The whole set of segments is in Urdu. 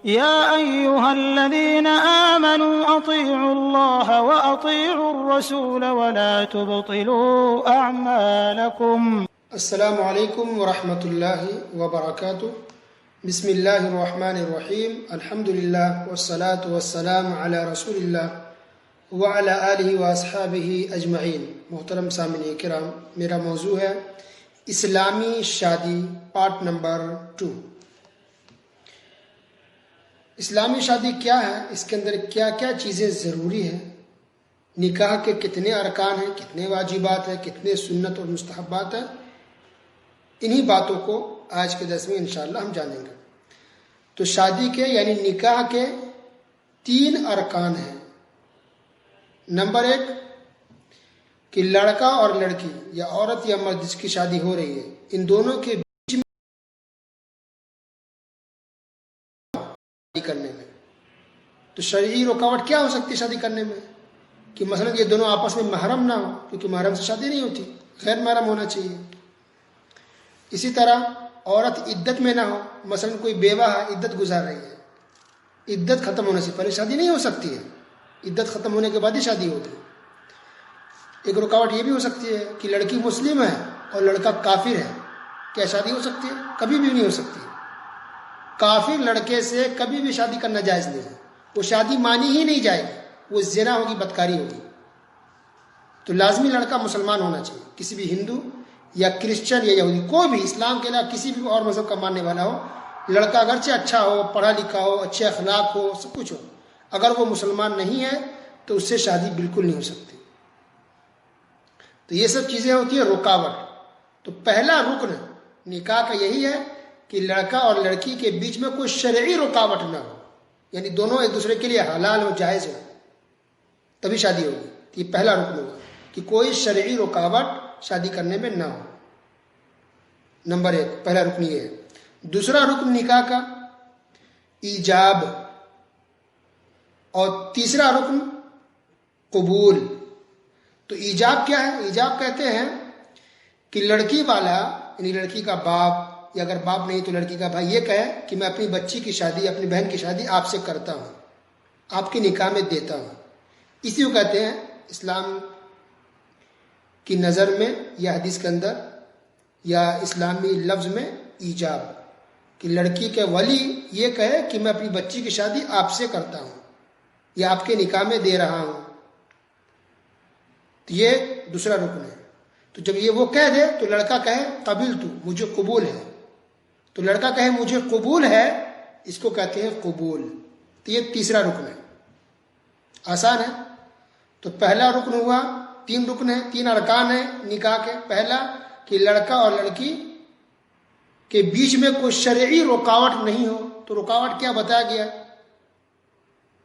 يا أيها الذين آمنوا أطيعوا الله وأطيعوا الرسول ولا تبطلوا أعمالكم. السلام علیکم ورحمۃ اللہ وبرکاتہ. بسم اللہ الرحمن الرحیم. الحمد للہ والصلاة والسلام علی رسول اللہ وعلی آلہ واصحابہ اجمعین. محترم سامعین کرام، میرا موضوع ہے اسلامی شادی پارٹ نمبر 2. اسلامی شادی کیا ہے، اس کے اندر کیا کیا چیزیں ضروری ہیں، نکاح کے کتنے ارکان ہیں، کتنے واجبات ہیں، کتنے سنت اور مستحبات ہیں، انہی باتوں کو آج کے درس میں انشاءاللہ ہم جانیں گے. تو شادی کے یعنی نکاح کے 3 ارکان ہیں. نمبر 1 کہ لڑکا اور لڑکی یا عورت یا مرد جس کی شادی ہو رہی ہے، ان دونوں کے بیچ میں شادی کرنے میں تو شرعی رکاوٹ کیا ہو سکتی ہے شادی کرنے میں؟ کہ مثلا یہ دونوں آپس میں محرم نہ ہو، کیونکہ محرم سے شادی نہیں ہوتی، غیر محرم ہونا چاہیے. اسی طرح عورت عدت میں نہ ہو، مثلا کوئی بیوہ ہے عدت گزار رہی ہے، عدت ختم ہونے سے پہلے شادی نہیں ہو سکتی ہے، عدت ختم ہونے کے بعد ہی شادی ہوتی ہے. ایک رکاوٹ یہ بھی ہو سکتی ہے کہ لڑکی مسلم ہے اور لڑکا کافر ہے، کیا شادی ہو سکتی ہے؟ کبھی بھی نہیں ہو سکتی. کافر لڑکے سے کبھی بھی شادی کرنا جائز نہیں ہے، وہ شادی مانی ہی نہیں جائے گی، وہ زنا ہوگی، بدکاری ہوگی. تو لازمی لڑکا مسلمان ہونا چاہیے، کسی بھی ہندو یا کرسچن یا یہودی، کوئی بھی اسلام کے علاوہ کسی بھی اور مذہب کا ماننے والا ہو، لڑکا اگرچہ اچھا ہو، پڑھا لکھا ہو، اچھے اخلاق ہو، سب کچھ ہو، اگر وہ مسلمان نہیں ہے تو اس سے شادی بالکل نہیں ہو سکتی. تو یہ سب چیزیں ہوتی ہیں رکاوٹ. تو پہلا رکن نکاح کا یہی ہے کہ لڑکا اور لڑکی کے بیچ میں کوئی شرعی رکاوٹ نہ ہو، یعنی دونوں ایک دوسرے کے لیے حلال ہو، جائز ہو، تبھی شادی ہوگی. یہ پہلا رکن ہوگا کہ کوئی شرعی رکاوٹ شادی کرنے میں نہ ہو. نمبر 1 پہلا رکن یہ ہے. دوسرا رکن نکاح کا ایجاب، اور تیسرا رکن قبول. تو ایجاب کیا ہے؟ ایجاب کہتے ہیں کہ لڑکی والا یعنی لڑکی کا باپ، یا اگر باپ نہیں تو لڑکی کا بھائی، یہ کہے کہ میں اپنی بچی کی شادی، اپنی بہن کی شادی آپ سے کرتا ہوں، آپ کے نکاح میں دیتا ہوں. اسی کو کہتے ہیں اسلام کی نظر میں یا حدیث کے اندر یا اسلامی لفظ میں ایجاب، کہ لڑکی کے ولی یہ کہے کہ میں اپنی بچی کی شادی آپ سے کرتا ہوں یا آپ کے نکاح میں دے رہا ہوں. تو یہ دوسرا رکن ہے. تو جب یہ وہ کہہ دے تو لڑکا کہے قبلت، مجھے قبول ہے. تو لڑکا کہے مجھے قبول ہے، اس کو کہتے ہیں قبول. تو یہ تیسرا رکن ہے. آسان ہے. تو پہلا رکن ہوا، 3 رکن ہیں، 3 ارکان ہیں نکاح کے. پہلا کہ لڑکا اور لڑکی کے بیچ میں کوئی شرعی رکاوٹ نہیں ہو. تو رکاوٹ کیا بتایا گیا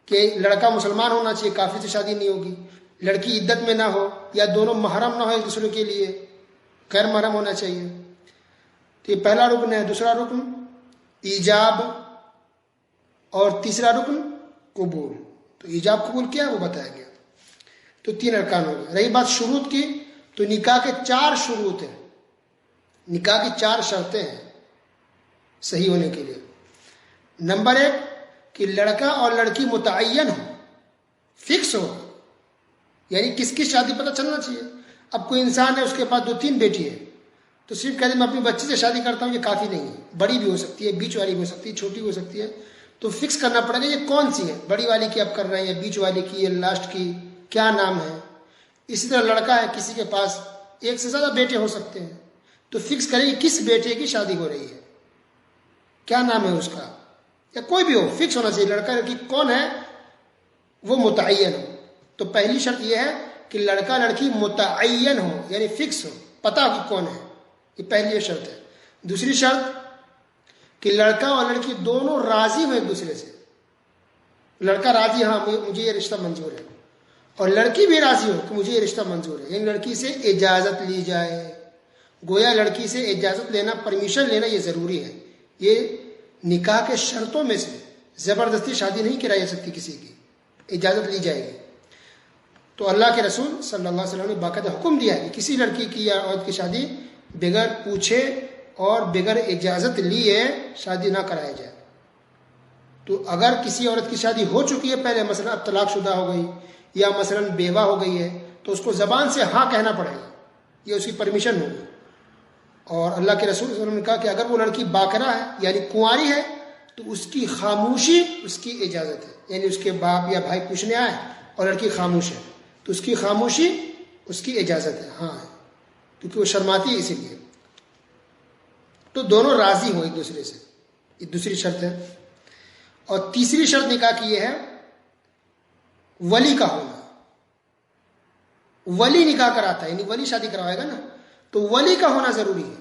کہ لڑکا مسلمان ہونا چاہیے، کافر سے شادی نہیں ہوگی، لڑکی عدت میں نہ ہو، یا دونوں محرم نہ ہو ایک دوسرے کے لیے، غیر محرم ہونا چاہیے. تو یہ پہلا رکن ہے. دوسرا رکن ایجاب، اور تیسرا رکن قبول. تو ایجاب قبول کیا ہے وہ بتایا گیا. تو 3 ارکان ہو گئے. رہی بات شروط کی، تو نکاح کے 4 شروط ہیں، نکاح کی 4 شرطیں ہیں صحیح ہونے کے لیے. نمبر 1 کہ لڑکا اور لڑکی متعین ہو، فکس ہو، یعنی کس کی شادی پتہ چلنا چاہیے. اب کوئی انسان ہے، اس کے پاس 2-3 بیٹی ہے، تو صرف کہتے میں اپنی بچی سے شادی کرتا ہوں، یہ کافی نہیں ہے. بڑی بھی ہو سکتی ہے، بیچ والی بھی ہو سکتی ہے، چھوٹی ہو سکتی ہے. تو فکس کرنا پڑے گا یہ کون سی ہے، بڑی والی کی اب کر رہے ہیں، بیچ والی کی، یا لاسٹ کی، کیا نام ہے. اسی طرح لڑکا ہے، کسی کے پاس 1 سے زیادہ بیٹے ہو سکتے ہیں، تو فکس کریں کہ کس بیٹے کی شادی ہو رہی ہے، کیا نام ہے اس کا، یا کوئی بھی ہو، فکس ہونا چاہیے. لڑکا لڑکی کون ہے وہ متعین ہو. تو پہلی شرط یہ ہے کہ لڑکا لڑکی متعین ہو، یعنی فکس ہو، پتہ ہو کہ کون ہے. یہ پہلی شرط ہے. دوسری شرط کہ لڑکا اور لڑکی دونوں راضی ہوں ایک دوسرے سے. لڑکا راضی، ہاں مجھے یہ رشتہ منظور ہے، اور لڑکی بھی راضی ہو کہ مجھے یہ رشتہ منظور ہے، یعنی لڑکی سے اجازت لی جائے. گویا لڑکی سے اجازت لینا، پرمیشن لینا یہ ضروری ہے. یہ نکاح کے شرطوں میں سے. زبردستی شادی نہیں کرائی جا سکتی کسی کی، اجازت لی جائے گی. تو اللہ کے رسول صلی اللہ علیہ وسلم نے باقاعدہ حکم دیا ہے کہ کسی لڑکی کی یا عورت کی شادی بغیر پوچھے اور بغیر اجازت لیے شادی نہ کرایا جائے. تو اگر کسی عورت کی شادی ہو چکی ہے پہلے، مثلا اب طلاق شدہ ہو گئی یا مثلا بیوہ ہو گئی ہے، تو اس کو زبان سے ہاں کہنا پڑے گا، یہ اس کی پرمیشن ہوگی. اور اللہ کے رسول صلی اللہ علیہ وسلم نے کہا کہ اگر وہ لڑکی باکرہ ہے یعنی کنواری ہے تو اس کی خاموشی اس کی اجازت ہے. یعنی اس کے باپ یا بھائی پوچھنے آئے اور لڑکی خاموش ہے تو اس کی خاموشی اس کی اجازت ہے، ہاں ہے، کیونکہ وہ شرماتی ہے اسی لیے. تو دونوں راضی ہوں ایک دوسرے سے، یہ دوسری شرط ہے. اور تیسری شرط نکاح کی یہ ہے ولی کا ہونا. ولی نکاح کراتا ہے، یعنی ولی شادی کروائے گا نا، تو ولی کا ہونا ضروری ہے.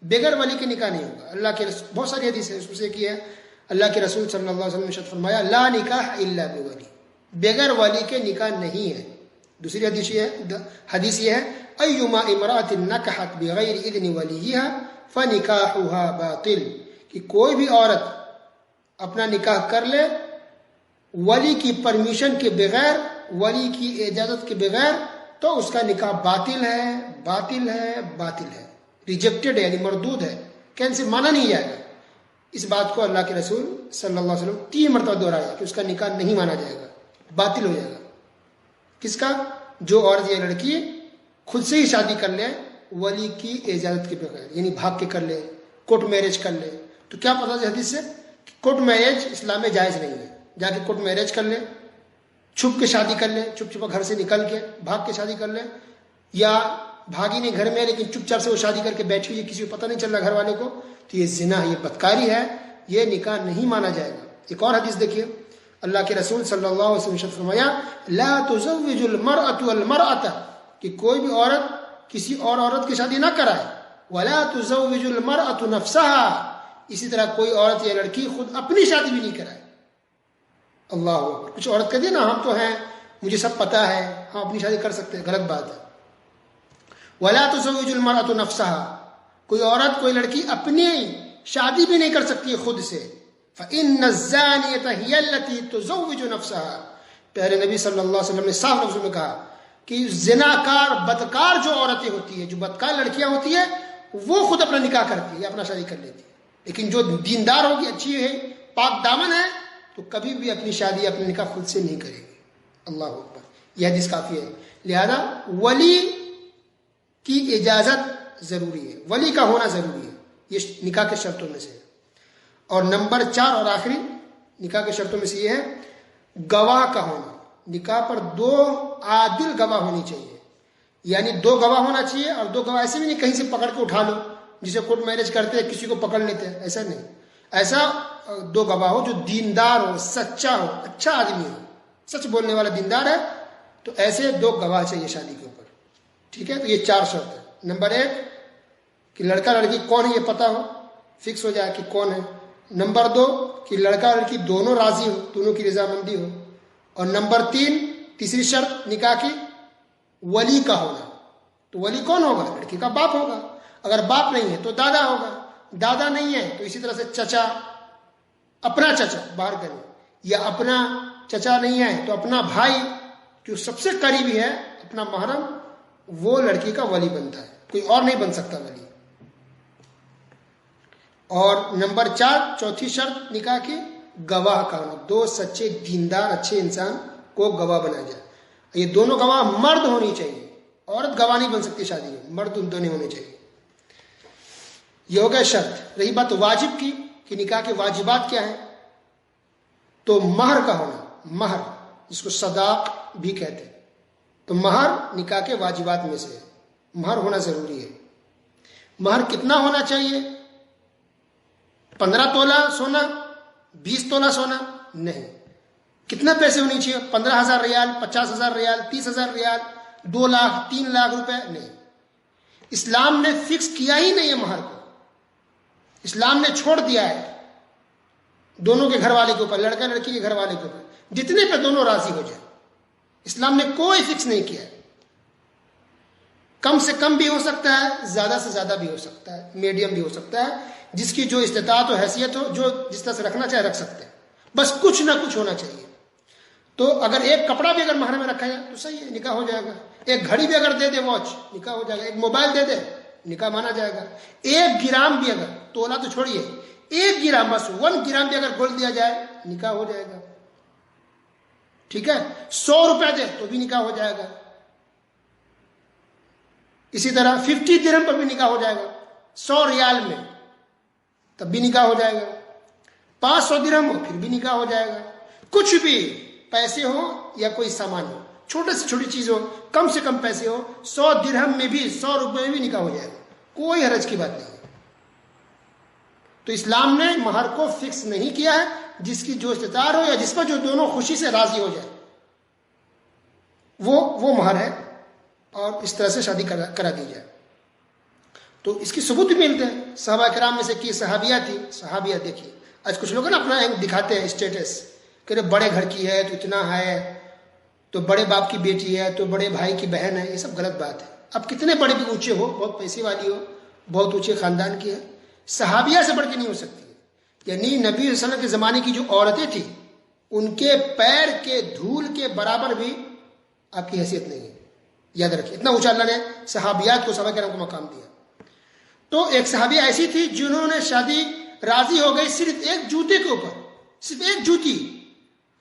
بغیر ولی کے نکاح نہیں ہوگا. اللہ کے بہت ساری حدیث ہے، اس میں سے ایک یہ ہے اللہ کے رسول صلی اللہ علیہ وسلم نے ارشاد فرمایا لا نکاح الا بولی، بغیر ولی کے نکاح نہیں ہے. دوسری حدیث یہ ہے ایما امرأۃ نکحت بغیر اذن ولیہا فنکاحها باطل، کہ کوئی بھی عورت اپنا نکاح کر لے ولی کی پرمیشن کے بغیر، ولی کی اجازت کے بغیر، تو اس کا نکاح باطل ہے، باطل ہے، باطل ہے، ریجیکٹڈ ہے، یعنی مردود ہے، کینسل، مانا نہیں جائے گا. اس بات کو اللہ کے رسول صلی اللہ علیہ وسلم 3 مرتبہ دہرایا کہ اس کا نکاح نہیں مانا جائے گا، باطل ہو جائے گا. کس کا؟ جو عورت یا لڑکی خود سے ہی شادی کر لے ولی کی اجازت کے بغیر، یعنی بھاگ کے کر لے، کورٹ میرج کر لے. تو کیا پتہ ہے حدیث سے؟ کورٹ میرج اسلام میں جائز نہیں ہے. جا کے کورٹ میرج کر لے، چھپ کے شادی کر لے، چھپ چھپا گھر سے نکل کے بھاگ کے شادی کر لے، یا بھاگی نہیں گھر میں لیکن چپ چاپ سے وہ شادی کر کے بیٹھی ہوئی، کسی کو پتہ نہیں چل رہا گھر والے کو، تو یہ زنا ہے، یہ بدکاری ہے، یہ نکاح نہیں مانا جائے گا. ایک اور حدیث دیکھیے، اللہ کے رسول صلی اللہ علیہ وسلم نے فرمایا لا تزوج المرأة المرأة، کہ کوئی بھی عورت کسی اور عورت کی شادی نہ کرائے. ولا تزوج المرأة نفسها، اسی طرح کوئی عورت یا لڑکی خود اپنی شادی بھی نہیں کرائے. اللہ اکبر. کچھ عورت کہتی ہے نا ہم تو ہیں، مجھے سب پتا ہے، ہم اپنی شادی کر سکتے ہیں، غلط بات ہے. ولا تزوج المرأة نفسها، کوئی عورت کوئی لڑکی اپنی شادی بھی نہیں کر سکتی ہے خود سے. فإن الزانية هي التي تزوج نفسها، پیارے نبی صلی اللہ علیہ وسلم نے صاف لفظوں میں کہا کہ زناکار بدکار جو عورتیں ہوتی ہیں، جو بدکار لڑکیاں ہوتی ہیں، وہ خود اپنا نکاح کرتی ہے یا اپنا شادی کر لیتی ہے. لیکن جو دیندار ہوگی، اچھی ہے، پاک دامن ہے، تو کبھی بھی اپنی شادی اپنے نکاح خود سے نہیں کرے گی. اللہ اکبر. یہ حدیث کافی ہے. لہذا ولی کی اجازت ضروری ہے، ولی کا ہونا ضروری ہے، یہ نکاح کے شرطوں میں سے ہے. اور نمبر 4 اور آخری نکاح کے شرطوں میں سے یہ ہے گواہ کا ہونا. نکاح پر 2 عادل گواہ ہونی چاہیے، یعنی 2 گواہ ہونا چاہیے. اور 2 گواہ ایسے بھی نہیں کہیں سے پکڑ کے اٹھا لو، جسے کورٹ میرج کرتے ہیں کسی کو پکڑ لیتے ہیں، ایسا نہیں. ایسا 2 گواہ ہو جو دیندار ہو، سچا ہو، اچھا آدمی ہو، سچ بولنے والا دیندار ہے، تو ایسے 2 گواہ چاہیے شادی کے اوپر. ٹھیک ہے. تو یہ 4 شرط ہے. نمبر 1 کہ لڑکا لڑکی کون ہے یہ پتا ہو، فکس ہو جائے کہ کون ہے. نمبر 2 کہ لڑکا لڑکی دونوں راضی ہو، دونوں کی رضامندی ہو. اور نمبر 3 تیسری شرط نکاح کی ولی کا ہونا. تو ولی کون ہوگا؟ لڑکی کا باپ ہوگا. اگر باپ نہیں ہے تو دادا ہوگا. دادا نہیں ہے تو اسی طرح سے چچا، اپنا چچا باہر کریں، یا اپنا چچا نہیں ہے تو اپنا بھائی جو سب سے قریبی ہے، اپنا محرم، وہ لڑکی کا ولی بنتا ہے، کوئی اور نہیں بن سکتا ولی. اور نمبر 4 چوتھی شرط نکاح کی گواہ کا ہونا. 2 سچے دیندار اچھے انسان کو گواہ بنایا جائے. یہ دونوں گواہ مرد ہونی چاہیے، عورت گواہ نہیں بن سکتی شادی میں، مرد دونوں ہونے چاہیے. یہ ہو گیا شرط. رہی بات واجب کی کہ نکاح کے واجبات کیا ہیں، تو مہر کا ہونا. مہر جس کو صداق بھی کہتے ہیں، تو مہر نکاح کے واجبات میں سے ہے. مہر ہونا ضروری ہے. مہر کتنا ہونا چاہیے؟ 15 تولہ سونا، 20 تولہ سونا نہیں. کتنے پیسے ہونی چاہیے؟ 15,000 ریال، 50,000 ریال، 30,000 ریال، 2 لاکھ، 3 لاکھ روپے نہیں. اسلام نے فکس کیا ہی نہیں ہے مہر کو. اسلام نے چھوڑ دیا ہے دونوں کے گھر والے کے اوپر، لڑکا لڑکی کے گھر والے کے اوپر، جتنے پہ دونوں راضی ہو جائیں. اسلام نے کوئی فکس نہیں کیا ہے. کم سے کم بھی ہو سکتا ہے، زیادہ سے زیادہ بھی ہو سکتا ہے، میڈیم بھی ہو سکتا ہے. جس کی جو استطاعت و حیثیت ہو، جو جس طرح سے رکھنا چاہے رکھ سکتے ہیں، بس کچھ نہ کچھ ہونا چاہیے. تو اگر ایک کپڑا بھی اگر مہر میں رکھا جائے تو صحیح ہے، نکاح ہو جائے گا. ایک گھڑی بھی اگر دے دے، واچ، نکاح ہو جائے گا. ایک موبائل دے دے، نکاح مانا جائے گا. 1 گرام بھی اگر، تولہ تو چھوڑیے، 1 گرام، بس 1 گرام بھی اگر گولڈ دیا جائے، نکاح ہو جائے گا. ٹھیک ہے, 100 روپے دے تو بھی نکاح ہو جائے گا. اسی طرح 50 درہم پر بھی نکاح ہو جائے گا, 100 ریال میں تب بھی نکاح ہو جائے گا, 500 درہم ہو پھر بھی نکاح ہو جائے گا. کچھ بھی پیسے ہو یا کوئی سامان ہو, چھوٹے سے چھوٹی چیز ہو, کم سے کم پیسے ہو, 100 درہم میں بھی 100 روپے میں بھی نکاح ہو جائے گا, کوئی حرج کی بات نہیں ہے. تو اسلام نے مہر کو فکس نہیں کیا ہے, جس کی جو استطاعت ہو یا جس پر جو دونوں خوشی سے راضی ہو جائے وہ مہر ہے, اور اس طرح سے شادی کرا دی جائے. تو اس کی ثبوت بھی ملتے ہیں. صحابہ کرام میں سے کی صحابیہ تھی, صحابیہ دیکھیے آج کچھ لوگ نا اپنا دکھاتے ہیں اسٹیٹس کہ بڑے گھر کی ہے تو اتنا ہے, تو بڑے باپ کی بیٹی ہے تو بڑے بھائی کی بہن ہے. یہ سب غلط بات ہے. اب کتنے بڑے بھی اونچے ہو, بہت پیسے والی ہو, بہت اونچے خاندان کی ہے, صحابیہ سے بڑھ کے نہیں ہو سکتی. یعنی نبی صلی اللہ علیہ وسلم کے زمانے کی جو عورتیں تھیں ان کے پیر کے دھول کے برابر بھی آپ کی حیثیت نہیں ہے. یاد رکھیے, اتنا اونچا اللہ نے صحابیات کو, صحابہ کرام کو مقام دیا. تو ایک صحابیہ ایسی تھی جنہوں نے شادی راضی ہو گئی صرف ایک جوتے کے اوپر, صرف ایک جوتی.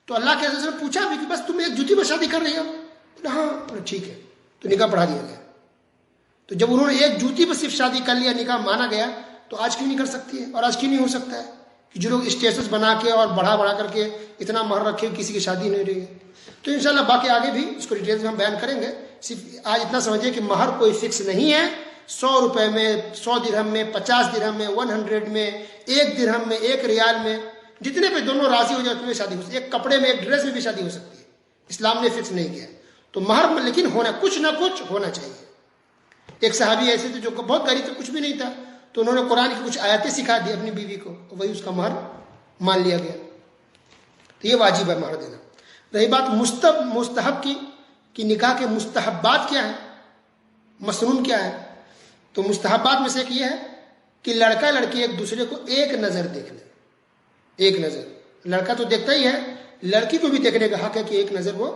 تو اللہ کے رسول نے پوچھا بھی کہ بس تم ایک جوتی پر شادی کر رہی ہو؟ ہاں ٹھیک ہے, تو نکاح پڑھا دیا گیا. تو جب انہوں نے ایک جوتی پر صرف شادی کر لیا, نکاح مانا گیا, تو آج کیوں نہیں کر سکتی ہے؟ اور آج کیوں نہیں ہو سکتا ہے کہ جو لوگ اسٹیٹس بنا کے اور بڑھا کر کے اتنا مہر رکھے کسی کی شادی نہیں رہی ہے؟ تو انشاءاللہ باقی آگے بھی اس کو ڈیٹیلز میں ہم بیان کریں گے. صرف آج اتنا سمجھیے کہ مہر کوئی فکس نہیں ہے. 100 روپے میں, 100 درہم میں, 50 درہم میں, 100 میں, 1 درہم میں, 1 ریال میں, جتنے پہ دونوں راضی ہو جائے اتنے شادی ہو سکتی ہے. ایک کپڑے میں, ایک ڈریس میں بھی شادی ہو سکتی ہے. اسلام نے فکس نہیں کیا. تو مہر لیکن ہونا, کچھ نہ کچھ ہونا چاہیے. ایک صحابی ایسے تھے جو بہت غریب تھے, کچھ بھی نہیں تھا, تو انہوں نے قرآن کی کچھ آیتیں سکھا دی اپنی بیوی کو, وہی اس کا مہر مان لیا گیا. تو یہ واجب ہے مہر دینا. رہی بات مستحب کی کہ نکاح کے مستحبات کیا ہیں, مسنون کیا ہے, تو مستحبات میں سے ایک یہ ہے کہ لڑکا لڑکی ایک دوسرے کو ایک نظر دیکھ لیں. ایک نظر, لڑکا تو دیکھتا ہی ہے, لڑکی کو بھی دیکھنے کا حق ہے کہ ایک نظر وہ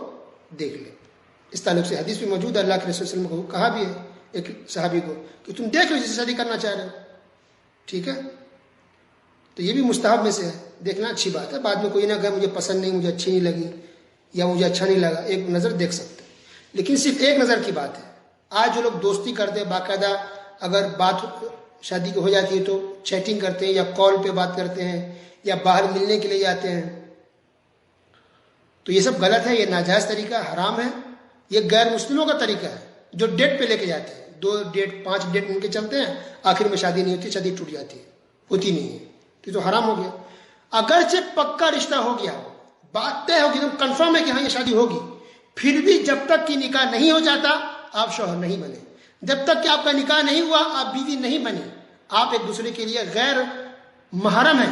دیکھ لے. اس تعلق سے حدیث بھی موجود ہے, اللہ کے رسول صلی اللہ علیہ وسلم کو کہا بھی ہے ایک صحابی کو کہ تم دیکھ لو جس سے شادی کرنا چاہ رہے ہو. ٹھیک ہے, تو یہ بھی مستحب میں سے ہے, دیکھنا اچھی بات ہے. بعد میں کوئی نہ کہے مجھے پسند نہیں, مجھے اچھی نہیں لگی یا مجھے اچھا نہیں لگا, ایک نظر دیکھ سکتے ہیں. لیکن صرف ایک نظر کی بات ہے. آج جو لوگ دوستی کرتے ہیں, باقاعدہ اگر بات شادی کی ہو جاتی ہے تو چیٹنگ کرتے ہیں یا کال پہ بات کرتے ہیں یا باہر ملنے کے لیے جاتے ہیں, تو یہ سب غلط ہے. یہ ناجائز طریقہ, حرام ہے. یہ غیر مسلموں کا طریقہ ہے جو ڈیٹ پہ لے کے جاتے ہیں. 2 ڈیٹ 5 ڈیٹ ان کے چلتے ہیں, آخر میں شادی نہیں ہوتی, شادی ٹوٹ جاتی ہے, ہوتی نہیں ہے. تو حرام ہو گیا. اگرچہ پکا رشتہ ہو گیا, بات طے ہوگی, تم کنفرم ہے کہ ہاں یہ شادی ہوگی, پھر بھی جب تک کہ نکاح نہیں ہو جاتا آپ شوہر نہیں بنے. جب تک کہ آپ کا نکاح نہیں ہوا آپ بیوی نہیں بنی. آپ ایک دوسرے کے لیے غیر محرم ہیں.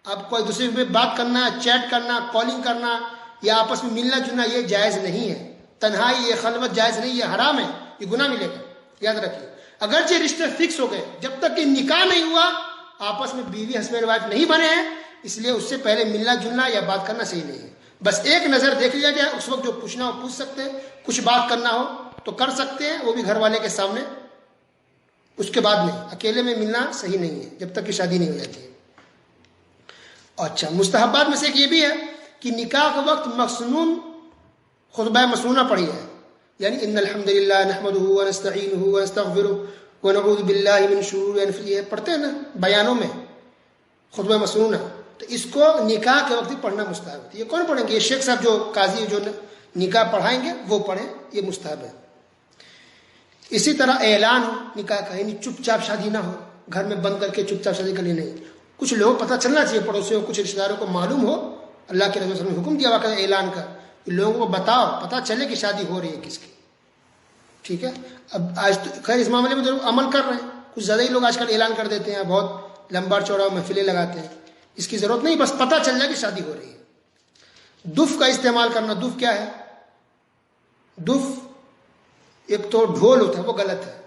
آپ کو ایک دوسرے پہ بات کرنا, چیٹ کرنا, کالنگ کرنا یا آپس میں ملنا جلنا یہ جائز نہیں ہے. تنہائی, یہ خلوت جائز نہیں, یہ حرام ہے, یہ گناہ ملے گا. یاد رکھیے, اگرچہ رشتے فکس ہو گئے, جب تک کہ نکاح نہیں ہوا آپس میں بیوی ہسبینڈ وائف نہیں بنے ہیں, اس لیے اس سے پہلے ملنا جلنا یا بات کرنا صحیح نہیں ہے. بس ایک نظر دیکھ لیا گیا, اس وقت جو پوچھنا ہو پوچھ سکتے ہیں, کچھ بات کرنا ہو تو کر سکتے ہیں, وہ بھی گھر والے کے سامنے. اس کے بعد نہیں, اکیلے میں ملنا صحیح نہیں ہے جب تک کہ شادی نہیں ہو جاتی ہے. اچھا, مستحبات میں سے ایک یہ بھی ہے کہ نکاح کے وقت مسنون خطبہ مسنونہ پڑھی ہے. یعنی ان الحمدللہ نحمدہ ونستعینہ ونستغفرہ ونعوذ باللہ من شرور انفسنا, پڑھتے ہیں نا بیانوں میں خطبہ مسنونہ. تو اس کو نکاح کے وقت پڑھنا مستحب ہے. یہ کون پڑھیں گے؟ یہ شیخ صاحب جو قاضی جو نکاح پڑھائیں گے وہ پڑھیں, یہ مستحب ہے. اسی طرح اعلان ہو نکاح کا, یعنی چپ چاپ شادی نہ ہو, گھر میں بند کر کے چپ چاپ شادی کرنی نہیں. کچھ لوگوں کو پتہ چلنا چاہیے, پڑوسیوں کو, کچھ رشتہ داروں کو معلوم ہو. اللہ کے رسول صلی اللہ علیہ وسلم نے حکم دیا واقعہ اعلان کا, لوگوں کو بتاؤ, پتہ چلے کہ شادی ہو رہی ہے کس کی. ٹھیک ہے, اب آج تو خیر اس معاملے میں عمل کر رہے ہیں, کچھ زیادہ ہی لوگ آج کل اعلان کر دیتے ہیں, بہت لمبا چوڑا محفلیں لگاتے ہیں. اس کی ضرورت نہیں, بس پتہ چل جائے کہ شادی ہو رہی ہے. دف کا استعمال کرنا, دف کیا ہے؟ دف ایک تو ڈھول ہوتا ہے, وہ غلط ہے.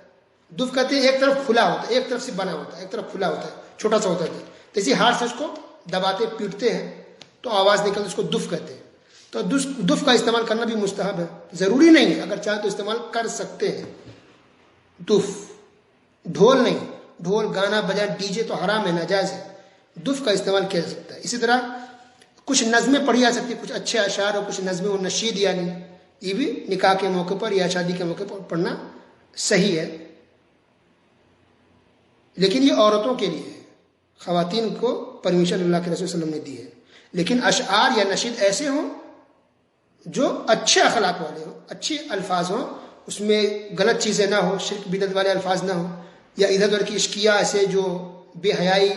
دف کہتے ہیں ایک طرف کھلا ہوتا ہے, ایک طرف سے بنا ہوتا ہے, ایک طرف کھلا ہوتا ہے, چھوٹا سا ہوتا ہے, تو اسی ہاتھ سے اس کو دباتے پیٹتے ہیں تو آواز نکلتی, اس کو دف کہتے ہیں. تو دف کا استعمال کرنا بھی مستحب ہے, ضروری نہیں ہے, اگر چاہے تو استعمال کر سکتے ہیں. دف, ڈھول نہیں, ڈھول گانا بجا ڈی جے تو حرام ہے, ناجائز ہے. دف کا استعمال کیا جا سکتا ہے. اسی طرح کچھ نظمیں پڑھی جا سکتی، کچھ اچھے اشعار اور کچھ نظمیں و نشید، یعنی یہ بھی نکاح کے موقع پر یا شادی کے موقع پر پڑھنا صحیح ہے، لیکن یہ عورتوں کے لیے ہے، خواتین کو پرمیشن اللہ کے رسول صلی اللہ علیہ وسلم نے دی ہے. لیکن اشعار یا نشید ایسے ہوں جو اچھے اخلاق والے ہوں، اچھے الفاظ ہوں، اس میں غلط چیزیں نہ ہوں، شرک بدعت والے الفاظ نہ ہوں، یا ادھر ادھر کی اشکیا، ایسے جو بے حیائی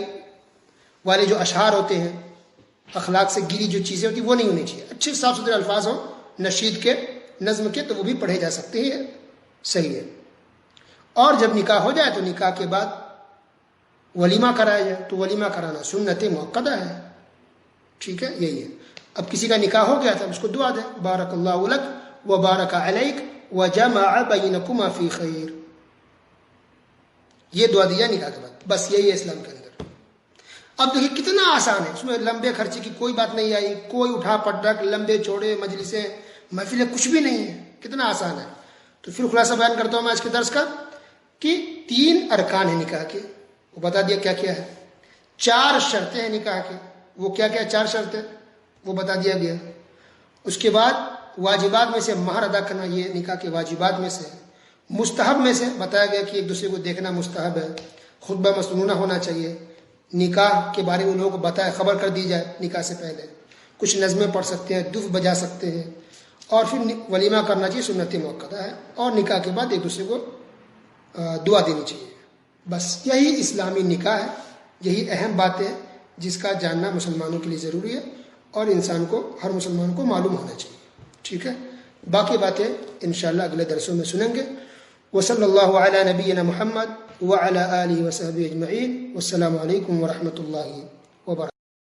والے جو اشعار ہوتے ہیں، اخلاق سے گری جو چیزیں ہوتی ہیں وہ نہیں ہونی چاہیے. اچھے صاف ستھرے الفاظ ہوں نشید کے، نظم کے، تو وہ بھی پڑھے جا سکتے ہیں، صحیح ہے. اور جب نکاح ہو جائے تو نکاح کے بعد ولیمہ کرایا جائے، تو ولیمہ کرانا سنت مؤکدہ ہے. ٹھیک ہے، یہی ہے. اب کسی کا نکاح ہو گیا تھا، اس کو دعا دیں، بارک اللہ لک و بارک علیک وجمع بینکما فی خیر. یہ دعا دیا نکاح کے بعد، بس یہی ہے اسلام کے اندر. اب دیکھیے کتنا آسان ہے، اس میں لمبے خرچے کی کوئی بات نہیں آئی، کوئی اٹھا پٹک لمبے چوڑے مجلسیں محفلیں کچھ بھی نہیں ہے، کتنا آسان ہے. تو پھر خلاصہ بیان کرتا ہوں میں آج کے درس کا کہ 3 ارکان ہیں نکاح کے، وہ بتا دیا کیا کیا ہے. 4 شرطیں ہیں نکاح کے، وہ کیا کیا 4 شرطیں وہ بتا دیا گیا. اس کے بعد واجبات میں سے مہر ادا کرنا، یہ نکاح کے واجبات میں سے. مستحب میں سے بتایا گیا کہ ایک دوسرے کو دیکھنا مستحب ہے. خطبہ مسنونہ ہونا چاہیے، نکاح کے بارے میں لوگوں کو بتائے، خبر کر دی جائے نکاح سے پہلے. کچھ نظمیں پڑھ سکتے ہیں، دف بجا سکتے ہیں، اور پھر ولیمہ کرنا چاہیے، سنت مؤکدہ ہے. اور نکاح کے بعد ایک دوسرے کو دعا دینی چاہیے. بس یہی اسلامی نکاح ہے، یہی اہم بات ہے جس کا جاننا مسلمانوں کے لیے ضروری ہے، اور انسان کو، ہر مسلمان کو معلوم ہونا چاہیے. ٹھیک ہے، باقی باتیں انشاءاللہ اگلے درسوں میں سنیں گے. وصلی اللہ علی نبینا محمد وعلی آلہ وصحبہ اجمعین. والسلام علیکم ورحمۃ اللہ